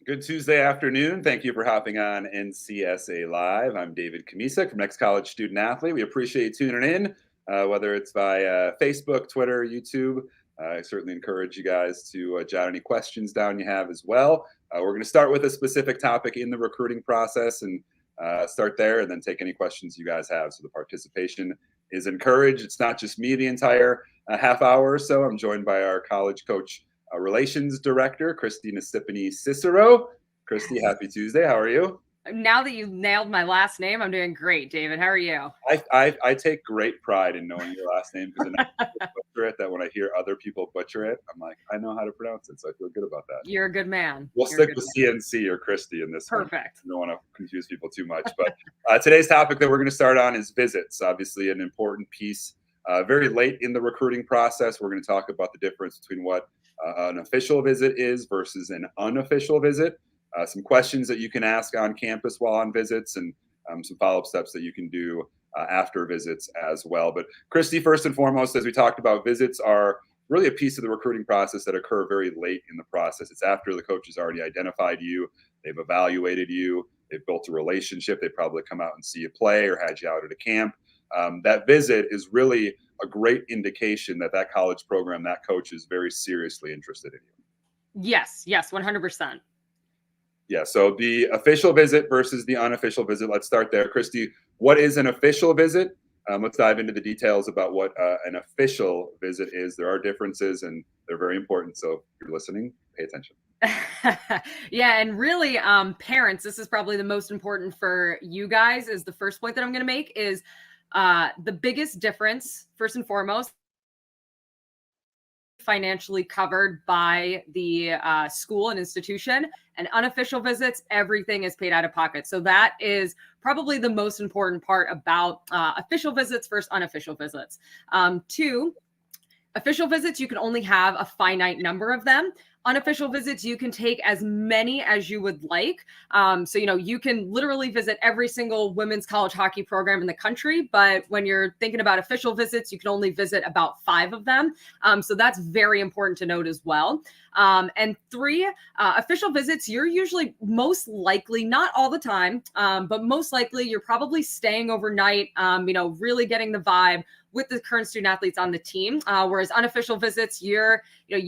Good Tuesday afternoon. Thank you for hopping on NCSA Live. I'm David Kamisek from Next College Student Athlete. We appreciate you tuning in, whether it's via Facebook, Twitter, YouTube. I certainly encourage you guys to jot any questions down you have as well. We're going to start with a specific topic in the recruiting process and start there and then take any questions you guys have. So the participation is encouraged. It's not just me the entire half hour or so. I'm joined by our college coach relations director, Christy Nasipany Cicero. Christy, happy Tuesday. How are you? Now that you nailed my last name, I'm doing great, David. How are you? I take great pride in knowing your last name because I butcher it. That when I hear other people butcher it, I'm like, I know how to pronounce it, so I feel good about that. You're a good man. We'll stick with CNC or Christy in this Perfect. one. I don't want to confuse people too much. But today's topic that we're going to start on is visits. Obviously, an important piece. Very late in the recruiting process, we're going to talk about the difference between what an official visit is versus an unofficial visit. Some questions that you can ask on campus while on visits, and some follow-up steps that you can do after visits as well. But Christy, first and foremost, as we talked about, visits are really a piece of the recruiting process that occur very late in the process. It's after the coach has already identified you, they've evaluated you, they've built a relationship, they probably come out and see you play or had you out at a camp. That visit is really a great indication that that college program, that coach is very seriously interested in you. Yes, 100%. Yeah, so the official visit versus the unofficial visit. Let's start there. Christy, what is an official visit? Let's dive into the details about what an official visit is. There are differences, and they're very important. So if you're listening, pay attention. Yeah, and really, parents, this is probably the most important for you guys, is the first point that I'm going to make is the biggest difference, first and foremost, financially covered by the school and institution, and unofficial visits, everything is paid out of pocket. So that is probably the most important part about official visits versus unofficial visits. Two, official visits, you can only have a finite number of them. Unofficial visits, you can take as many as you would like. So, you can literally visit every single women's college hockey program in the country. But when you're thinking about official visits, you can only visit about 5 of them. So that's very important to note as well. And 3, official visits, you're usually most likely, not all the time, but most likely you're probably staying overnight, really getting the vibe with the current student athletes on the team. Whereas unofficial visits, you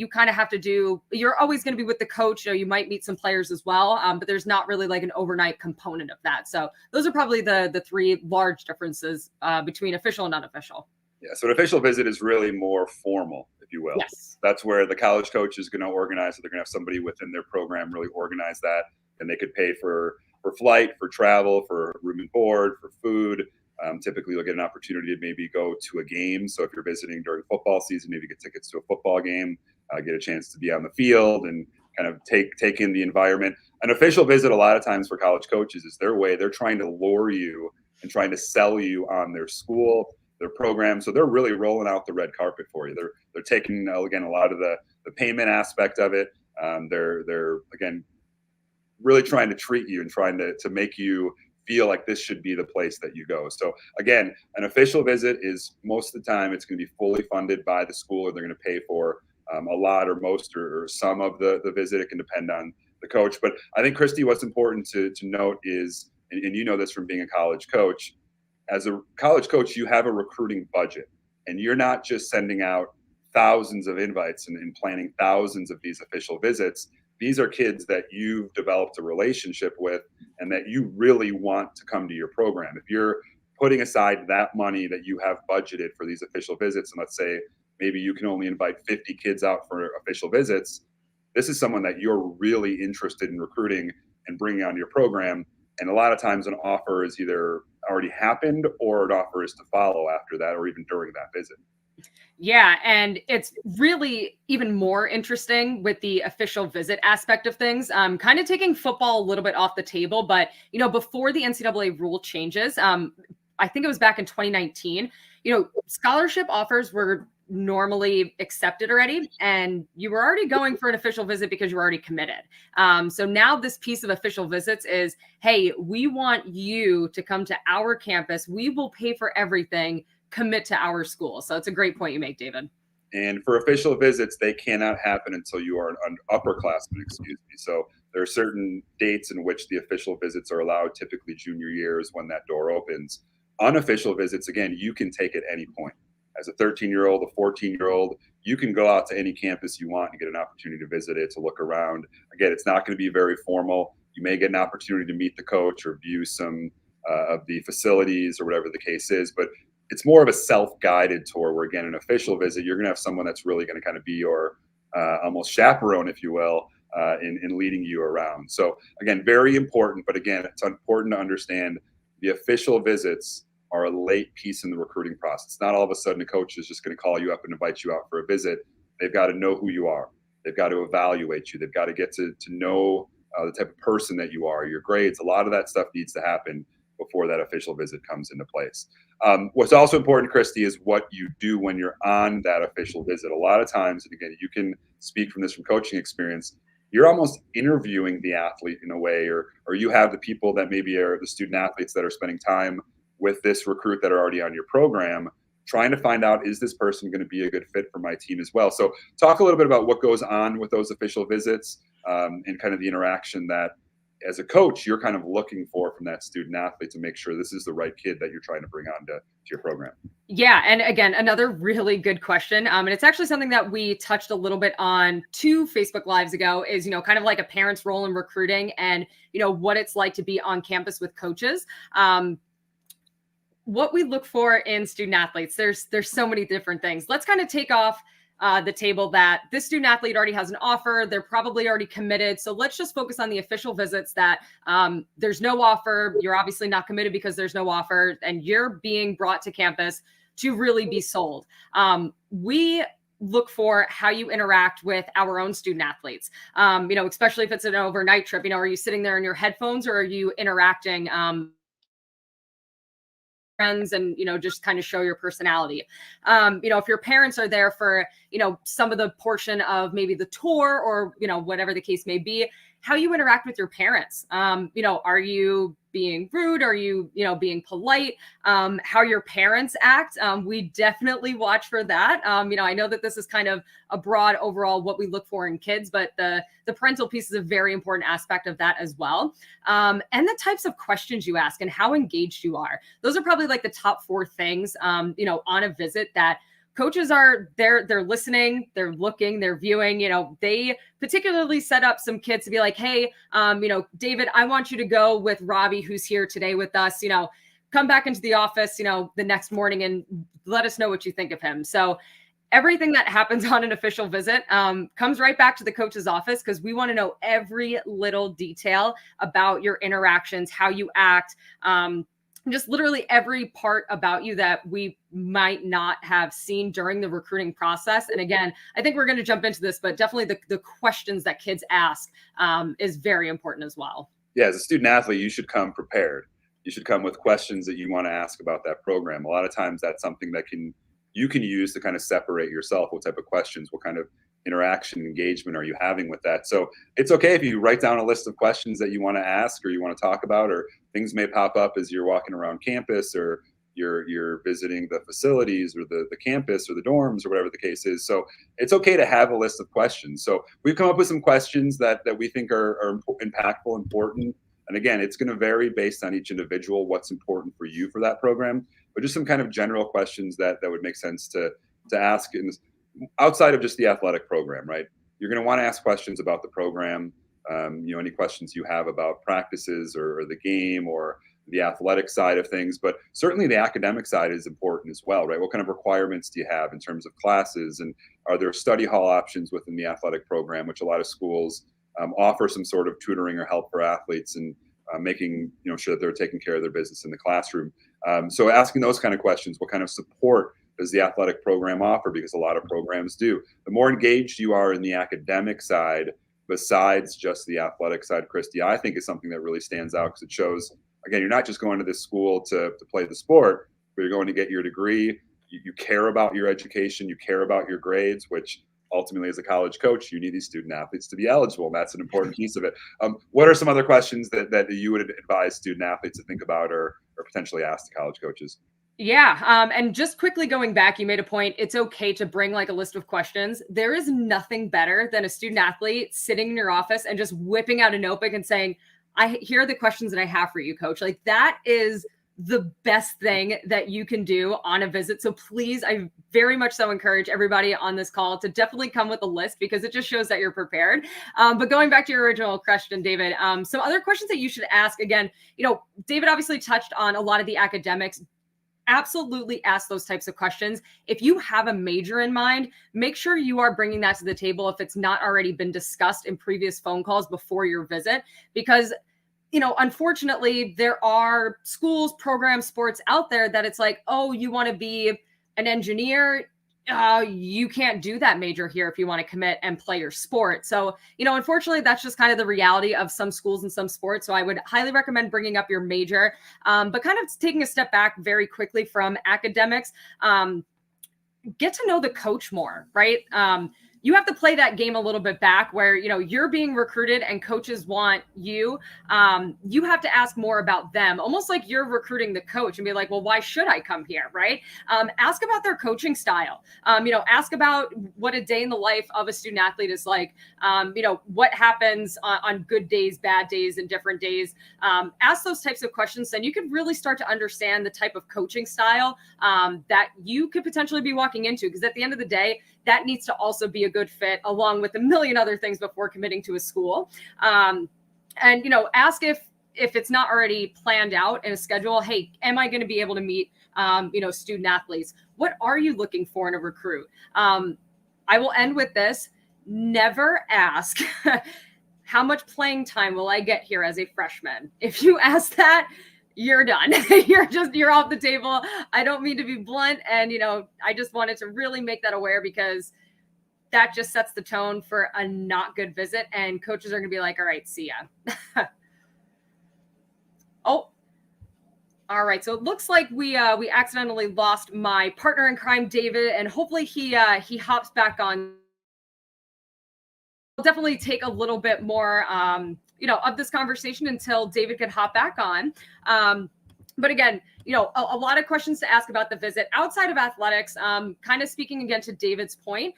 kind of have to you're always going to be with the coach. You might meet some players as well, but there's not really like an overnight component of that. So those are probably the 3 large differences between official and unofficial. Yeah, so an official visit is really more formal, if you will. Yes. That's where the college coach is going to organize. So they're going to have somebody within their program really organize that, and they could pay for flight, for travel, for room and board, for food. Typically, you'll get an opportunity to maybe go to a game. So if you're visiting during football season, maybe get tickets to a football game, get a chance to be on the field and kind of take in the environment. An official visit, a lot of times for college coaches, is their way. They're trying to lure you and trying to sell you on their school, their program. So they're really rolling out the red carpet for you. They're taking, again, a lot of the payment aspect of it. They're again really trying to treat you and trying to make you feel like this should be the place that you go. So again, an official visit is most of the time it's going to be fully funded by the school, or they're going to pay for a lot or most or some of the visit. It can depend on the coach. But I think, Christy, what's important to note is, and you know this from being a college coach, as a college coach, you have a recruiting budget, and you're not just sending out thousands of invites and planning thousands of these official visits. These are kids that you've developed a relationship with and that you really want to come to your program. If you're putting aside that money that you have budgeted for these official visits, and let's say maybe you can only invite 50 kids out for official visits, this is someone that you're really interested in recruiting and bringing onto your program. And a lot of times an offer is either already happened or an offer is to follow after that or even during that visit. Yeah, and it's really even more interesting with the official visit aspect of things. Kind of taking football a little bit off the table, but before the NCAA rule changes, I think it was back in 2019. Scholarship offers were normally accepted already, and you were already going for an official visit because you were already committed. So now this piece of official visits is, hey, we want you to come to our campus. We will pay for everything. Commit to our school. So it's a great point you make, David. And for official visits, they cannot happen until you are an upperclassman, excuse me. So there are certain dates in which the official visits are allowed. Typically junior year is when that door opens. Unofficial visits, again, you can take at any point. As a 13-year-old, a 14-year-old, you can go out to any campus you want and get an opportunity to visit it, to look around. Again, it's not going to be very formal. You may get an opportunity to meet the coach or view some of the facilities or whatever the case is, but it's more of a self-guided tour where, again, an official visit, you're going to have someone that's really going to kind of be your almost chaperone, if you will, in leading you around. So again, very important, but again, it's important to understand the official visits are a late piece in the recruiting process. Not all of a sudden a coach is just going to call you up and invite you out for a visit. They've got to know who you are. They've got to evaluate you. They've got to get to know the type of person that you are, your grades. A lot of that stuff needs to happen before that official visit comes into place. What's also important, Christy, is what you do when you're on that official visit. A lot of times, and again, you can speak from this from coaching experience, you're almost interviewing the athlete in a way, or you have the people that maybe are the student athletes that are spending time with this recruit that are already on your program, trying to find out, is this person going to be a good fit for my team as well? So talk a little bit about what goes on with those official visits and kind of the interaction that as a coach, you're kind of looking for from that student athlete to make sure this is the right kid that you're trying to bring on to your program. Yeah. And again, another really good question. And it's actually something that we touched a little bit on 2 Facebook Lives ago is, kind of like a parent's role in recruiting and, what it's like to be on campus with coaches. What we look for in student athletes, there's so many different things. Let's kind of take off the table that this student athlete already has an offer. They're probably already committed. So let's just focus on the official visits that there's no offer. You're obviously not committed because there's no offer and you're being brought to campus to really be sold. We look for how you interact with our own student athletes, especially if it's an overnight trip. Are you sitting there in your headphones or are you interacting friends and just kind of show your personality. If your parents are there for some of the portion of maybe the tour or whatever the case may be, how you interact with your parents. Are you being rude? Are you being polite? How your parents act. We definitely watch for that. I know that this is kind of a broad overall what we look for in kids, but the parental piece is a very important aspect of that as well. And the types of questions you ask and how engaged you are. Those are probably like the top 4 things, on a visit that coaches are they're listening, they're looking, they're viewing. They particularly set up some kids to be like, hey, David, I want you to go with Robbie, who's here today with us. Come back into the office, the next morning and let us know what you think of him. So everything that happens on an official visit comes right back to the coach's office because we want to know every little detail about your interactions, how you act, just literally every part about you that we might not have seen during the recruiting process. And again, I think we're going to jump into this, but definitely the questions that kids ask is very important as well. Yeah, as a student athlete, you should come prepared. You should come with questions that you want to ask about that program. A lot of times that's something that you can use to kind of separate yourself. What type of questions, what kind of interaction, engagement are you having with that? So it's okay if you write down a list of questions that you want to ask or you want to talk about, or things may pop up as you're walking around campus or you're visiting the facilities or the campus or the dorms or whatever the case is. So it's okay to have a list of questions. So we've come up with some questions that we think are impactful, important. And again, it's going to vary based on each individual, what's important for you for that program, but just some kind of general questions that would make sense to ask outside of just the athletic program, right? You're going to want to ask questions about the program, any questions you have about practices or the game or the athletic side of things, but certainly the academic side is important as well, right? What kind of requirements do you have in terms of classes, and are there study hall options within the athletic program, which a lot of schools offer some sort of tutoring or help for athletes and making sure that they're taking care of their business in the classroom. So asking those kind of questions, what kind of support does the athletic program offer? Because a lot of programs do. The more engaged you are in the academic side, besides just the athletic side, Christy, I think is something that really stands out because it shows, again, you're not just going to this school to play the sport, but you're going to get your degree. You care about your education. You care about your grades, which ultimately as a college coach, you need these student athletes to be eligible. And that's an important piece of it. What are some other questions that you would advise student athletes to think about or potentially ask the college coaches? Yeah. And just quickly going back, you made a point. It's okay to bring like a list of questions. There is nothing better than a student athlete sitting in your office and just whipping out a notebook and saying, here are the questions that I have for you, coach. Like that is the best thing that you can do on a visit. So please, I very much so encourage everybody on this call to definitely come with a list because it just shows that you're prepared. But going back to your original question, David, some other questions that you should ask. Again, David obviously touched on a lot of the academics. Absolutely ask those types of questions. If you have a major in mind, make sure you are bringing that to the table if it's not already been discussed in previous phone calls before your visit, because unfortunately, there are schools, programs, sports out there that it's like, oh, you want to be an engineer? You can't do that major here if you want to commit and play your sport. So, unfortunately, that's just kind of the reality of some schools and some sports. So I would highly recommend bringing up your major, but kind of taking a step back very quickly from academics. Get to know the coach more, right? You have to play that game a little bit back where, you're being recruited and coaches want you. You have to ask more about them, almost like you're recruiting the coach and be like, well, why should I come here? Right. Ask about their coaching style. Ask about what a day in the life of a student athlete is like, what happens on good days, bad days, and different days. Ask those types of questions. Then you could really start to understand the type of coaching style that you could potentially be walking into. Because at the end of the day, that needs to also be a good fit along with a million other things before committing to a school. And ask if it's not already planned out in a schedule. Hey, am I going to be able to meet, student athletes? What are you looking for in a recruit? I will end with this. Never ask, how much playing time will I get here as a freshman? If you ask that, you're done. You're off the table. I don't mean to be blunt. And, I just wanted to really make that aware because that just sets the tone for a not good visit. And coaches are going to be like, all right, see ya. Oh, all right. So it looks like we accidentally lost my partner in crime, David, and hopefully he hops back on. We'll definitely take a little bit more, of this conversation until David could hop back on. But again, a lot of questions to ask about the visit outside of athletics. Kind of speaking again to David's point,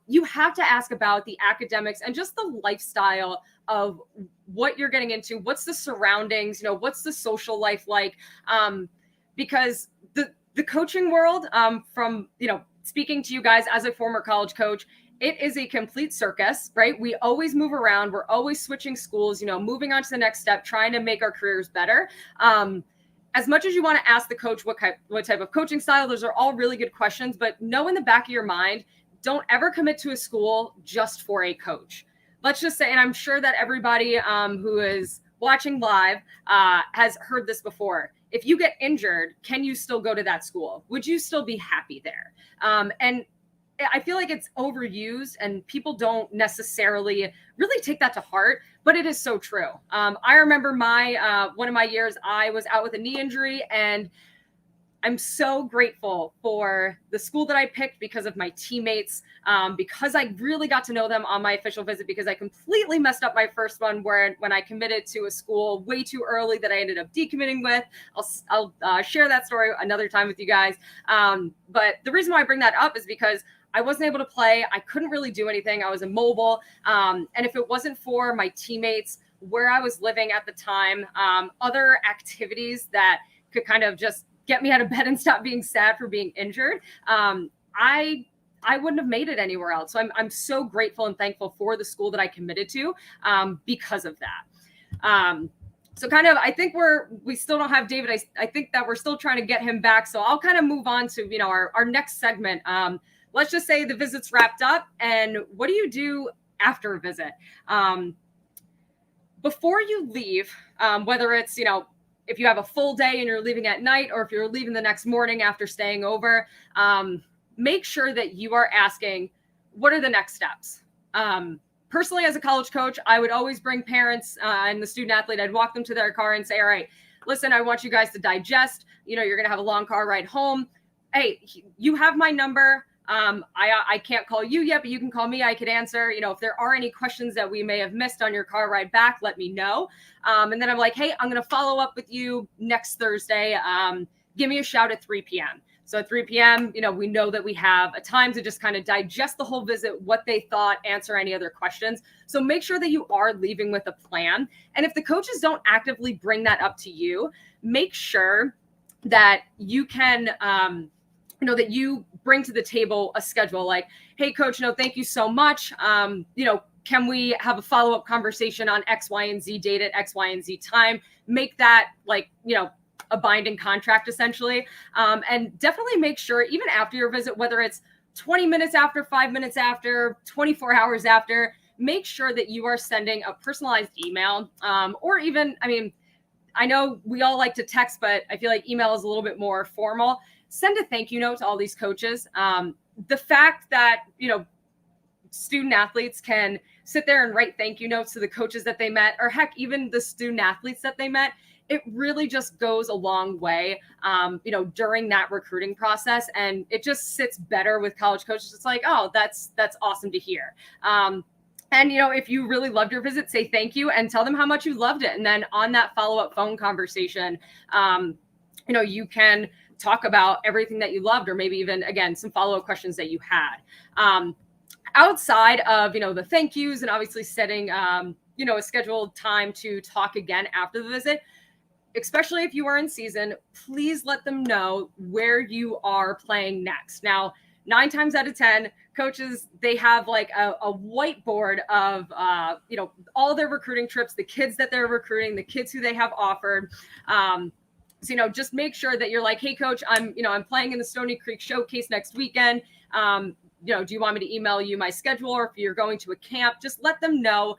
you have to ask about the academics and just the lifestyle of what you're getting into. What's the surroundings? What's the social life like? Because the coaching world, from speaking to you guys as a former college coach, it is a complete circus, right? We always move around. We're always switching schools, moving on to the next step, trying to make our careers better. As much as you want to ask the coach what type of coaching style, those are all really good questions, but know in the back of your mind, don't ever commit to a school just for a coach. Let's just say, and I'm sure that everybody who is watching live has heard this before. If you get injured, can you still go to that school? Would you still be happy there? And I feel like it's overused and people don't necessarily really take that to heart, but it is so true. I remember one of my years, I was out with a knee injury, and I'm so grateful for the school that I picked because of my teammates, because I really got to know them on my official visit, because I completely messed up my first one when I committed to a school way too early that I ended up decommitting with. I'll share that story another time with you guys. But the reason why I bring that up is because I wasn't able to play. I couldn't really do anything. I was immobile. And if it wasn't for my teammates, where I was living at the time, other activities that could kind of just get me out of bed and stop being sad for being injured, I wouldn't have made it anywhere else. So I'm so grateful and thankful for the school that I committed to because of that. So kind of, I think we still don't have David. I think that we're still trying to get him back. So I'll kind of move on to, our next segment. Let's just say the visit's wrapped up, and what do you do after a visit? Before you leave, whether it's, if you have a full day and you're leaving at night, or if you're leaving the next morning after staying over, make sure that you are asking, what are the next steps? Personally, as a college coach, I would always bring parents and the student athlete. I'd walk them to their car and say, all right, listen, I want you guys to digest. You're going to have a long car ride home. Hey, you have my number. I can't call you yet, but you can call me. I could answer, if there are any questions that we may have missed on your car ride back, let me know. And then I'm like, hey, I'm going to follow up with you next Thursday. give me a shout at 3 p.m. So at 3 p.m., we know that we have a time to just kind of digest the whole visit, what they thought, answer any other questions. So make sure that you are leaving with a plan. And if the coaches don't actively bring that up to you, make sure that you can, that you bring to the table a schedule like, hey, coach, thank you so much. Can we have a follow-up conversation on X, Y, and Z date at X, Y, and Z time? Make that a binding contract essentially. And definitely make sure, even after your visit, whether it's 20 minutes after, 5 minutes after, 24 hours after, make sure that you are sending a personalized email, or even, I know we all like to text, but I feel like email is a little bit more formal. Send a thank you note to all these coaches. The fact that, student athletes can sit there and write thank you notes to the coaches that they met, or heck, even the student athletes that they met, it really just goes a long way, during that recruiting process. And it just sits better with college coaches. It's like, oh, that's awesome to hear. And, if you really loved your visit, say thank you and tell them how much you loved it. And then on that follow-up phone conversation, you can talk about everything that you loved, or maybe even, again, some follow-up questions that you had. Outside of, the thank yous and obviously setting, a scheduled time to talk again after the visit, especially if you are in season, please let them know where you are playing next. Now, 9 times out of 10, coaches, they have like a whiteboard of, all their recruiting trips, the kids that they're recruiting, the kids who they have offered. So, just make sure that you're like, hey, coach, I'm playing in the Stony Creek Showcase next weekend. Do you want me to email you my schedule, or if you're going to a camp, just let them know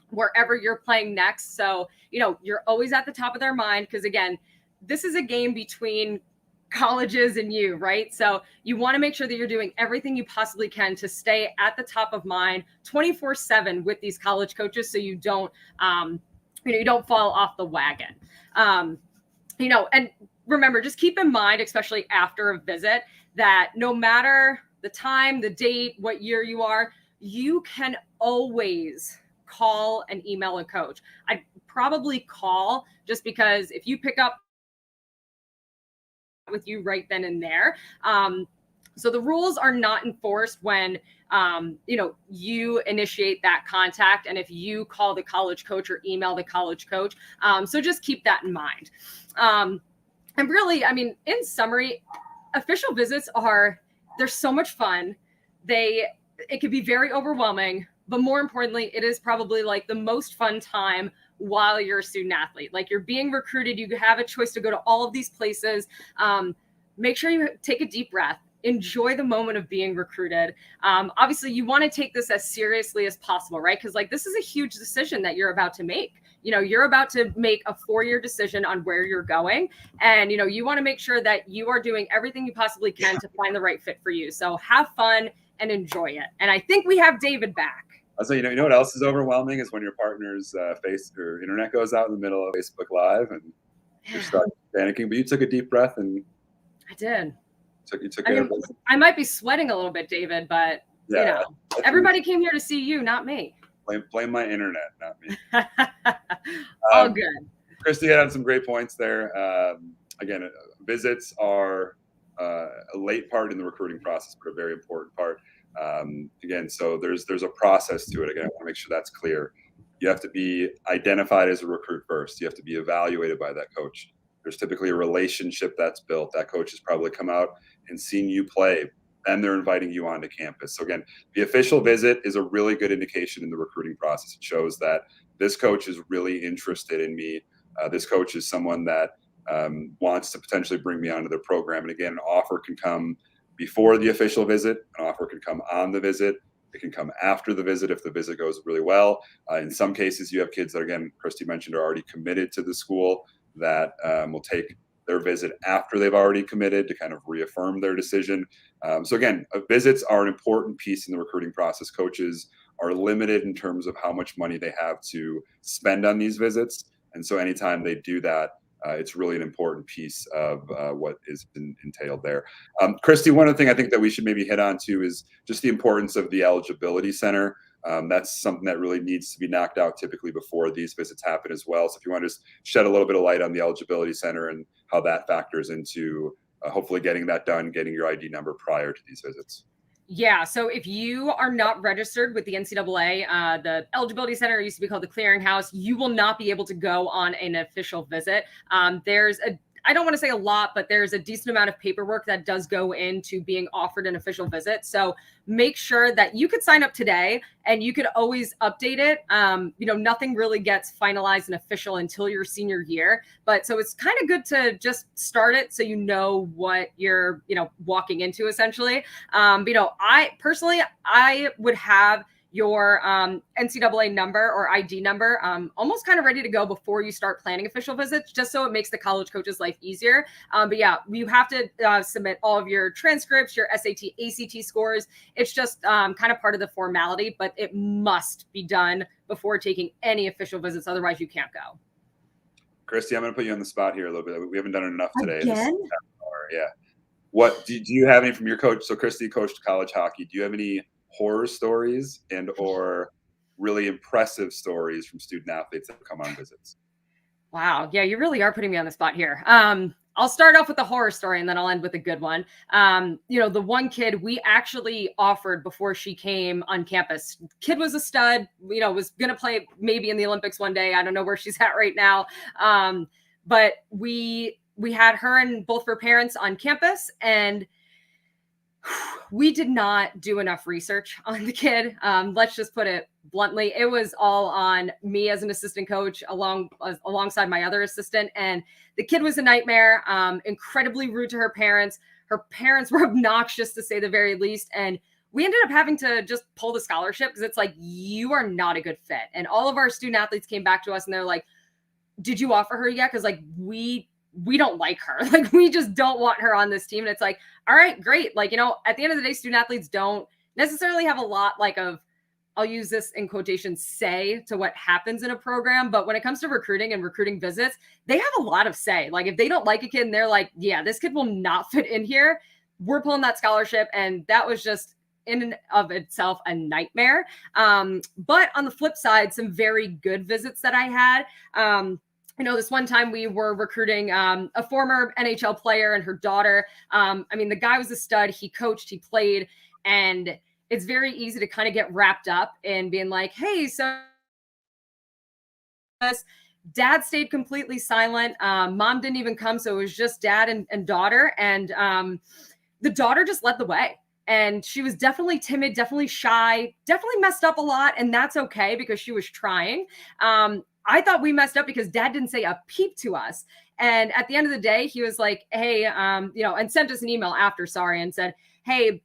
wherever you're playing next. So, you're always at the top of their mind, because again, this is a game between colleges and you, right? So you want to make sure that you're doing everything you possibly can to stay at the top of mind 24/7 with these college coaches, so you don't, you don't fall off the wagon. And remember, just keep in mind, especially after a visit, that no matter the time, the date, what year you are, you can always call and email a coach. I'd probably call, just because if you pick up with you right then and there. So the rules are not enforced when, you initiate that contact, and if you call the college coach or email the college coach. So just keep that in mind. And really, in summary, official visits they're so much fun. It could be very overwhelming, but more importantly, it is probably like the most fun time while you're a student athlete. Like, you're being recruited, you have a choice to go to all of these places. Make sure you take a deep breath, enjoy the moment of being recruited. Obviously, you want to take this as seriously as possible, right? Because this is a huge decision that you're about to make. You're about to make a 4-year decision on where you're going. And, you want to make sure that you are doing everything you possibly can to find the right fit for you. So have fun and enjoy it. And I think we have David back. So, you know what else is overwhelming is when your partner's face or internet goes out in the middle of Facebook Live and you're starting panicking. But you took a deep breath and I did. You took care of it. I might be sweating a little bit, David, but everybody came here to see you, not me. Blame my internet, not me. All good. Christy had some great points there. Again, visits are a late part in the recruiting process, but a very important part. Again, so there's a process to it. Again, I want to make sure that's clear. You have to be identified as a recruit first. You have to be evaluated by that coach. There's typically a relationship that's built. That coach has probably come out and seen you play, and they're inviting you onto campus. So again, the official visit is a really good indication in the recruiting process. It shows that this coach is really interested in me. This coach is someone that wants to potentially bring me onto their program. And again, an offer can come before the official visit. An offer can come on the visit. It can come after the visit if the visit goes really well. In some cases, you have kids that, again, Christy mentioned, are already committed to the school that will take their visit after they've already committed to kind of reaffirm their decision. So again, visits are an important piece in the recruiting process. Coaches are limited in terms of how much money they have to spend on these visits. And so anytime they do that, it's really an important piece of what is entailed there. Christy, one other thing I think that we should maybe hit on too is just the importance of the Eligibility Center. That's something that really needs to be knocked out typically before these visits happen as well. So if you want to just shed a little bit of light on the Eligibility Center and how that factors into hopefully getting that done, getting your ID number prior to these visits. Yeah. So if you are not registered with the NCAA, the Eligibility Center used to be called the Clearinghouse, you will not be able to go on an official visit. I don't want to say a lot, but there's a decent amount of paperwork that does go into being offered an official visit. So make sure that you could sign up today and you could always update it. Nothing really gets finalized and official until your senior year. But so it's kind of good to just start it so you know what you're, walking into essentially. I personally would have your NCAA number or ID number almost kind of ready to go before you start planning official visits, just so it makes the college coach's life easier. But yeah, you have to submit all of your transcripts, your SAT, ACT scores. It's just kind of part of the formality, but it must be done before taking any official visits. Otherwise, you can't go. Christy, I'm going to put you on the spot here a little bit. We haven't done it enough today. Again? Yeah. What do you have any from your coach? So Christy coached college hockey. Do you have any horror stories and or really impressive stories from student athletes that come on visits? Wow. Yeah, you really are putting me on the spot here. I'll start off with the horror story and then I'll end with a good one. The one kid we actually offered before she came on campus. Kid was a stud, was going to play maybe in the Olympics one day. I don't know where she's at right now. But we had her and both her parents on campus, and we did not do enough research on the kid. Let's just put it bluntly. It was all on me as an assistant coach alongside my other assistant. And the kid was a nightmare, incredibly rude to her parents. Her parents were obnoxious, to say the very least. And we ended up having to just pull the scholarship because it's like, you are not a good fit. And all of our student athletes came back to us and they're like, did you offer her yet? Because we don't like her. Like, we just don't want her on this team. And it's like, all right, great. Like, at the end of the day, student athletes don't necessarily have a lot I'll use this in quotations, say to what happens in a program. But when it comes to recruiting and recruiting visits, they have a lot of say. Like, if they don't like a kid and they're like, yeah, this kid will not fit in here, we're pulling that scholarship. And that was just in and of itself a nightmare. But on the flip side, some very good visits that I had. This one time we were recruiting a former NHL player and her daughter. The guy was a stud. He coached, he played, and it's very easy to kind of get wrapped up in being like, hey, so dad stayed completely silent. Mom didn't even come. So it was just dad and daughter. And the daughter just led the way. And she was definitely timid, definitely shy, definitely messed up a lot. And that's okay because she was trying. I thought we messed up because dad didn't say a peep to us. And at the end of the day, he was like, hey, and sent us an email after, and said, hey,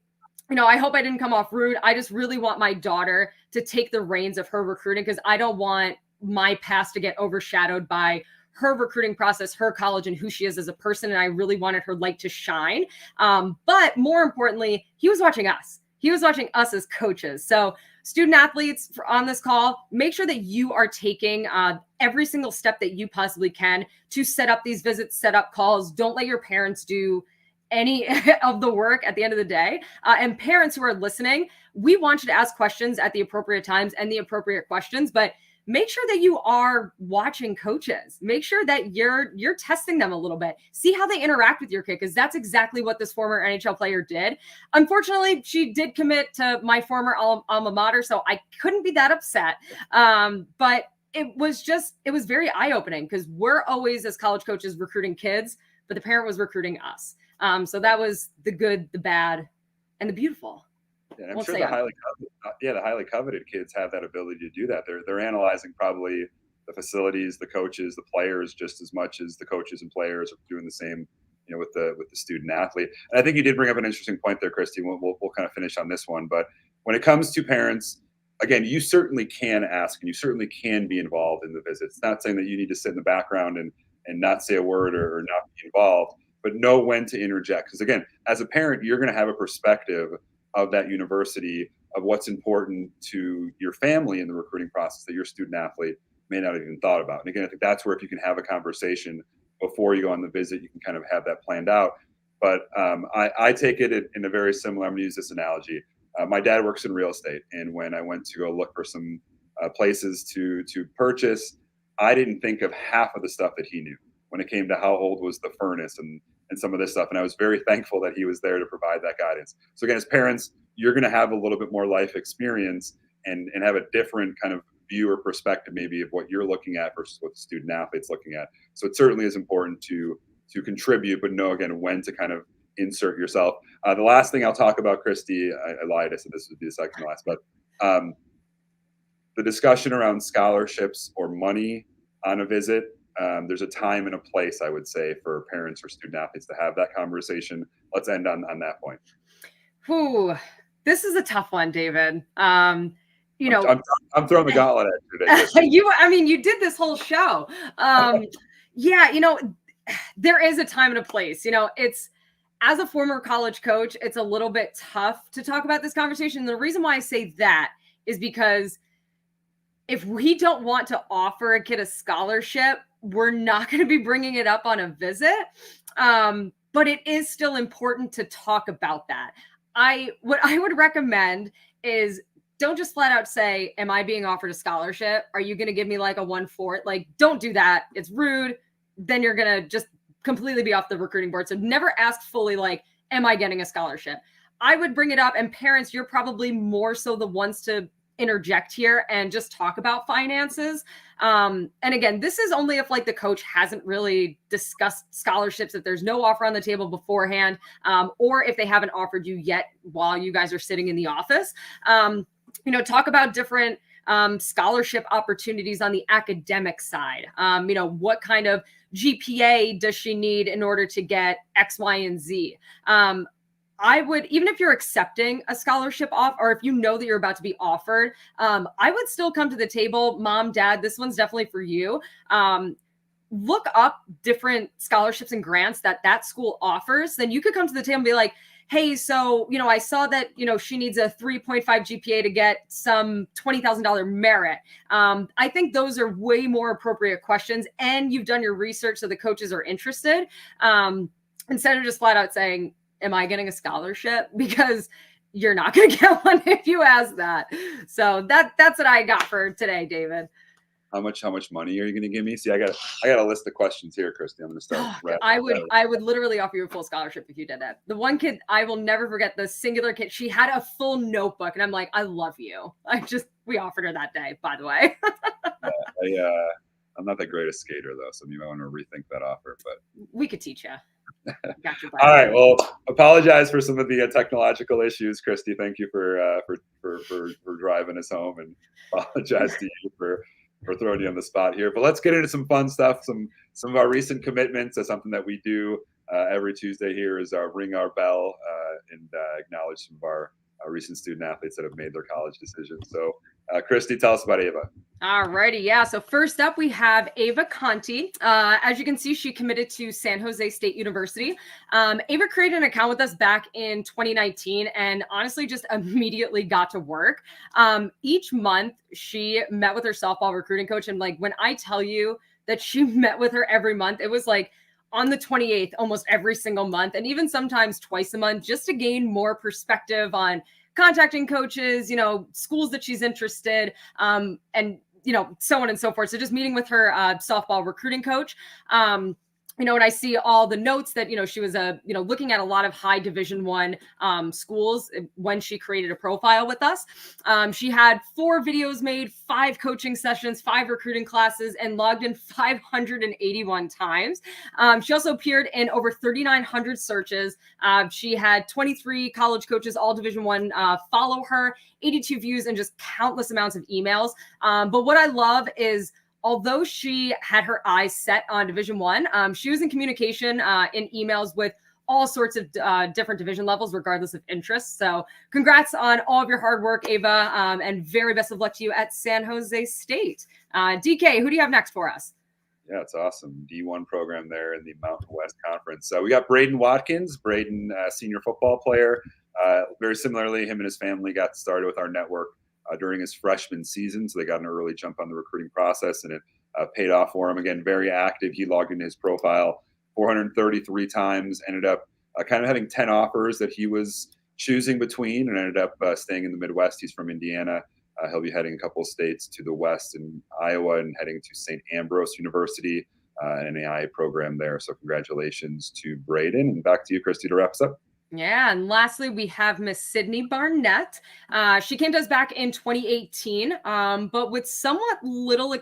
I hope I didn't come off rude. I just really want my daughter to take the reins of her recruiting because I don't want my past to get overshadowed by her recruiting process, her college, and who she is as a person. And I really wanted her light to shine. But more importantly, he was watching us. He was watching us as coaches. So student athletes on this call, make sure that you are taking every single step that you possibly can to set up these visits, set up calls. Don't let your parents do any of the work at the end of the day. And parents who are listening, we want you to ask questions at the appropriate times and the appropriate questions, but make sure that you are watching coaches. Make sure that you're testing them a little bit. See how they interact with your kid, because that's exactly what this former NHL player did. Unfortunately, she did commit to my former alma mater, so I couldn't be that upset. But it was very eye-opening because we're always, as college coaches, recruiting kids, but the parent was recruiting us. So that was the good, the bad, and the beautiful. Yeah, I'm sure the highly coveted kids have that ability to do that. They're analyzing probably the facilities, the coaches, the players just as much as the coaches and players are doing the same, with the student athlete. And I think you did bring up an interesting point there, Christy. We'll kind of finish on this one. But when it comes to parents, again, you certainly can ask and you certainly can be involved in the visits. It's not saying that you need to sit in the background and not say a word or not be involved, but know when to interject. Because again, as a parent, you're going to have a perspective of that university, of what's important to your family in the recruiting process that your student athlete may not have even thought about. And again, I think that's where if you can have a conversation before you go on the visit, you can kind of have that planned out. But I take it in a very similar, I'm going to use this analogy. my dad works in real estate, and when I went to go look for some places to purchase, I didn't think of half of the stuff that he knew when it came to how old was the furnace and some of this stuff. And I was very thankful that he was there to provide that guidance. So again, as parents, you're going to have a little bit more life experience and have a different kind of view or perspective maybe of what you're looking at versus what the student athlete's looking at. So it certainly is important to contribute, but know again when to kind of insert yourself. The last thing I'll talk about, Christy, I lied, I said this would be the second to last, but the discussion around scholarships or money on a visit, there's a time and a place, I would say, for parents or student athletes to have that conversation. Let's end on that point. Ooh, this is a tough one, David. You know, I'm throwing the gauntlet at you today. You did this whole show. Yeah, there is a time and a place. It's, as a former college coach, it's a little bit tough to talk about this conversation. The reason why I say that is because if we don't want to offer a kid a scholarship, we're not going to be bringing it up on a visit. But it is still important to talk about that. What I would recommend is don't just flat out say, am I being offered a scholarship? Are you going to give me like a 1/4? Like, don't do that. It's rude. Then you're going to just completely be off the recruiting board. So never ask fully like, am I getting a scholarship? I would bring it up, and parents, you're probably more so the ones to interject here and just talk about finances. And again, this is only if like the coach hasn't really discussed scholarships, if there's no offer on the table beforehand, or if they haven't offered you yet while you guys are sitting in the office. Talk about different scholarship opportunities on the academic side. What kind of GPA does she need in order to get X, Y, and Z? I would, even if you're accepting a scholarship off, or if you know that you're about to be offered, I would still come to the table. Mom, dad, this one's definitely for you. Look up different scholarships and grants that school offers. Then you could come to the table and be like, hey, so, I saw that, she needs a 3.5 GPA to get some $20,000 merit. I think those are way more appropriate questions, and you've done your research so the coaches are interested, instead of just flat out saying, am I getting a scholarship? Because you're not going to get one if you ask that. So that's what I got for today, David. How much money are you going to give me? See, I got a list of questions here, Christy. I'm going to start. I would literally offer you a full scholarship if you did that. The one kid, I will never forget, the singular kid, she had a full notebook, and I'm like, I love you. We offered her that day, by the way. I'm not the greatest skater though, so you might want to rethink that offer, but we could teach you. All right. Well, apologize for some of the technological issues, Christy. Thank you for driving us home, and apologize to you for throwing you on the spot here. But let's get into some fun stuff. Some of our recent commitments. That's something that we do every Tuesday here, is ring our bell and acknowledge some of our recent student athletes that have made their college decisions. So, Christy, tell us about Ava. All righty. Yeah. So first up, we have Ava Conti. As you can see, she committed to San Jose State University. Ava created an account with us back in 2019 and honestly just immediately got to work. Each month, she met with her softball recruiting coach. And like, when I tell you that she met with her every month, it was like on the 28th, almost every single month, and even sometimes twice a month, just to gain more perspective on contacting coaches, schools that she's interested, and, so on and so forth. So just meeting with her softball recruiting coach. And I see all the notes that, she was, looking at a lot of high Division I schools when she created a profile with us. She had 4 videos made, 5 coaching sessions, 5 recruiting classes, and logged in 581 times. She also appeared in over 3,900 searches. She had 23 college coaches, all Division I, follow her, 82 views, and just countless amounts of emails. But what I love is, although she had her eyes set on Division I, she was in communication in emails with all sorts of different division levels, regardless of interest. So congrats on all of your hard work, Ava, and very best of luck to you at San Jose State. DK, who do you have next for us? Yeah, it's awesome. D1 program there in the Mountain West Conference. So we got Braden Watkins, senior football player. Very similarly, him and his family got started with our network during his freshman season. So they got an early jump on the recruiting process, and it paid off for him. Again, very active. He logged into his profile 433 times, ended up kind of having 10 offers that he was choosing between and ended up staying in the Midwest. He's from Indiana. He'll be heading a couple of states to the west in Iowa and heading to St. Ambrose University, an AI program there. So congratulations to Braden. And back to you, Christy, to wrap us up. Yeah, and lastly, we have Miss Sydney Barnett. She came to us back in 2018, but with somewhat little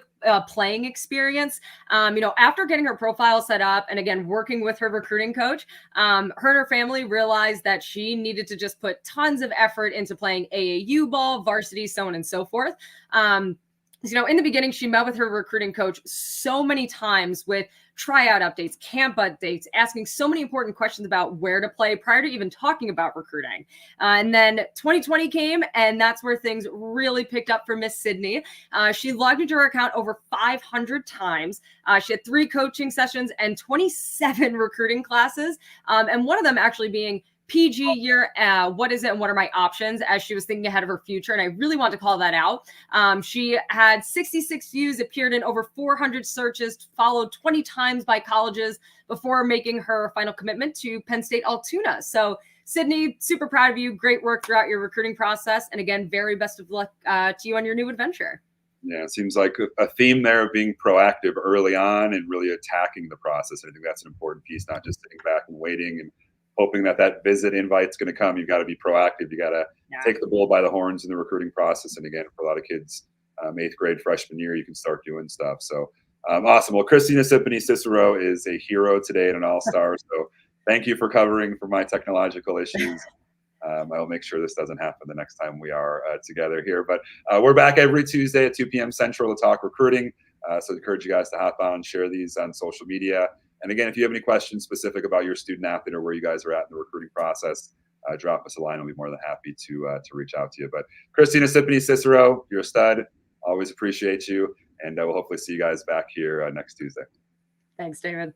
playing experience. After getting her profile set up and again working with her recruiting coach, her and her family realized that she needed to just put tons of effort into playing AAU ball, varsity, so on and so forth. In the beginning, she met with her recruiting coach so many times with tryout updates, camp updates, asking so many important questions about where to play prior to even talking about recruiting. And then 2020 came, and that's where things really picked up for Miss Sydney. She logged into her account over 500 times. She had 3 coaching sessions and 27 recruiting classes, and one of them actually being PG year, what is it and what are my options, as she was thinking ahead of her future. And I really want to call that out. She had 66 views, appeared in over 400 searches, followed 20 times by colleges before making her final commitment to Penn State Altoona. So Sydney, super proud of you. Great work throughout your recruiting process. And again, very best of luck to you on your new adventure. Yeah, it seems like a theme there of being proactive early on and really attacking the process. I think that's an important piece, not just sitting back and waiting and hoping that visit invite's going to come. You've got to be proactive. You got to take the bull by the horns in the recruiting process. And again, for a lot of kids, 8th grade freshman year, you can start doing stuff. So awesome. Well, Christina Cicero is a hero today and an all-star. So thank you for covering for my technological issues. I will make sure this doesn't happen the next time we are together here. But we're back every Tuesday at 2 p.m. Central to talk recruiting. So I encourage you guys to hop on and share these on social media. And again, if you have any questions specific about your student athlete or where you guys are at in the recruiting process, drop us a line. We'll be more than happy to reach out to you. But Christina Cicero, you're a stud. Always appreciate you. And we'll hopefully see you guys back here next Tuesday. Thanks, David.